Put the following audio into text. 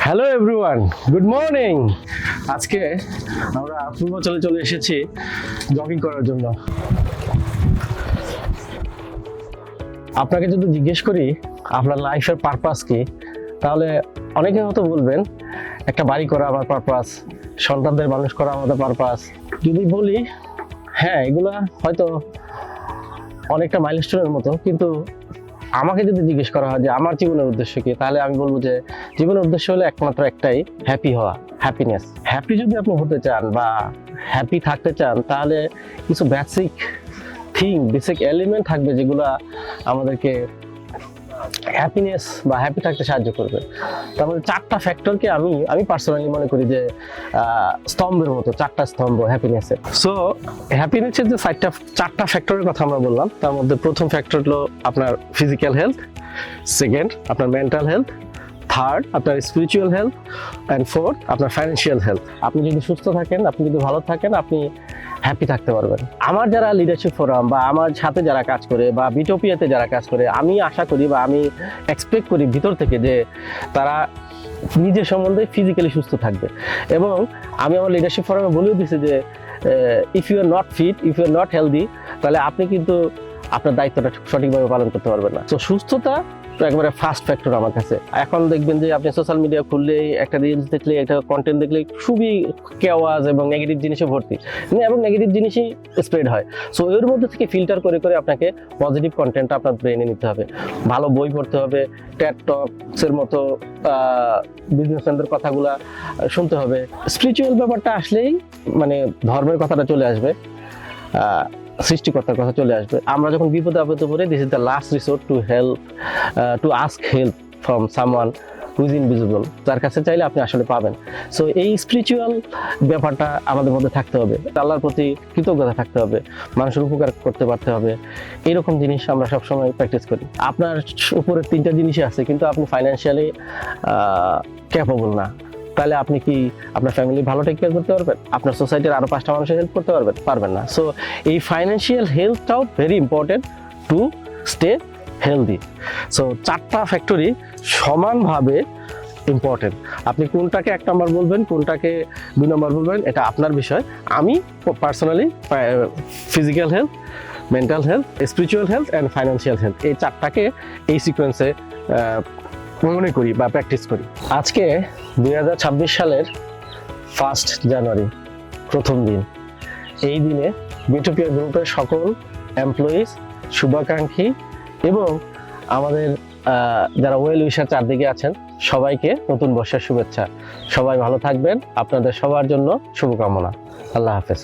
Hello everyone, good morning. আজকে আমরা পূর্বাঞ্চলে চলে এসেছি জগিং করার জন্য। আপনাকে যদি জিজ্ঞেস করি আপনার লাইফের পারপাস কি, তাহলে অনেকে হয়তো বলবেন একটা বাড়ি করা আমার পারপাস, সন্তানদের মানুষ করা আমাদের পারপাস। যদি বলি হ্যাঁ, এগুলা হয়তো অনেকটা মাইলস্টোনের মতো, কিন্তু আমাকে যদি জিজ্ঞেস করা হয় যে আমার জীবনের উদ্দেশ্য কি, তাহলে আমি বলবো যে জীবনের উদ্দেশ্য হলো একমাত্র একটাই, হ্যাপি হওয়া, হ্যাপিনেস। হ্যাপি যদি আপনি হতে চান বা হ্যাপি থাকতে চান, তাহলে কিছু বেসিক এলিমেন্ট থাকবে যেগুলো আমাদেরকে হ্যাপিনেস বা হ্যাপি থাকতে সাহায্য করবে। তার মধ্যে চারটা ফ্যাক্টরকে আমি পার্সোনালি মনে করি যে স্তম্ভের মতো, চারটা স্তম্ভ হ্যাপিনেসের। সো হ্যাপিনেসের যে চারটা ফ্যাক্টরের কথা আমরা বললাম, তার মধ্যে প্রথম ফ্যাক্টর হলো আপনার ফিজিক্যাল হেলথ, সেকেন্ড আপনার মেন্টাল হেলথ, থার্ড আপনার স্পিরিচুয়াল হেলথ, অ্যান্ড ফোর্থ আপনার ফাইন্যান্সিয়াল হেলথ। আপনি যদি সুস্থ থাকেন, আপনি যদি ভালো থাকেন, আপনি হ্যাপি থাকতে পারবেন। আমার যারা লিডারশিপ ফোরাম বা আমার সাথে যারা কাজ করে বা বিটোপিয়াতে যারা কাজ করে, আমি আশা করি বা আমি এক্সপেক্ট করি ভিতর থেকে যে তারা নিজের সম্বন্ধে ফিজিক্যালি সুস্থ থাকবে। এবং আমি আমার লিডারশিপ ফোরামে বলেও দিচ্ছি যে if you are not fit, if you are not healthy, তাহলে আপনি কিন্তু আপনার দায়িত্বটা সঠিকভাবে পালন করতে পারবেন না। তো সুস্থতা তো একবারে ফার্স্ট ফ্যাক্টর আমার কাছে। এখন দেখবেন যে আপনি সোশ্যাল মিডিয়া খুললেই একটা রিলস দেখলে, একটা কন্টেন্ট দেখলে খুবই কেওয়াজ এবং নেগেটিভ জিনিসে ভর্তি, এবং নেগেটিভ জিনিসই স্প্রেড হয়। সো এর মধ্যে থেকে ফিল্টার করে করে আপনাকে পজিটিভ কন্টেন্টটা আপনার ব্রেনে নিতে হবে, ভালো বই পড়তে হবে, টেড টকসের মতো বিজনেসম্যানদের কথাগুলো শুনতে হবে। স্পিরিচুয়াল ব্যাপারটা আসলেই মানে ধর্মের কথাটা চলে আসবে, সৃষ্টিকর্তার কথা চলে আসবে। আমরা যখন বিপদে আপদে পড়ি, this is the last resort to ask help from someone who is invisible. যার কাছে চাইলে আপনি আসলে পাবেন। সো এই স্পিরিচুয়াল ব্যাপারটা আমাদের মধ্যে থাকতে হবে, আল্লাহর প্রতি কৃতজ্ঞতা থাকতে হবে, মানুষের উপকার করতে পারতে হবে। এইরকম জিনিস আমরা সবসময় প্র্যাকটিস করি। আপনার উপরে তিনটা জিনিসই আছে, কিন্তু আপনি ফাইন্যান্সিয়ালি ক্যাপেবল না, তাহলে আপনি কি আপনার ফ্যামিলি ভালো টেক কেয়ার করতে পারবেন? আপনার সোসাইটির আরো 5টা মানুষের হেল্প করতে পারবেন না। সো এই ফাইন্যান্সিয়াল হেলথটাও very important to stay healthy. So চারটা ফ্যাক্টরি সমানভাবে ইম্পর্টেন্ট। আপনি কোনটাকে 1 নম্বর বলবেন, কোনটাকে 2 নম্বর বলবেন, এটা আপনার বিষয়। আমি personally physical health, mental health, spiritual health and financial health, এই চারটাকে এই সিকোয়েন্সে মনে করি বা প্র্যাকটিস করি। আজকে 2026 সালের 1 জানুয়ারি, প্রথম দিন। এই দিনে বিটোপিয়া গ্রুপের সকল এমপ্লয়িজ, শুভাকাঙ্ক্ষী এবং আমাদের যারা ওয়েল উইশার চারদিকে আছেন, সবাইকে নতুন বর্ষের শুভেচ্ছা। সবাই ভালো থাকবেন, আপনাদের সবার জন্য শুভকামনা। আল্লাহ হাফেজ।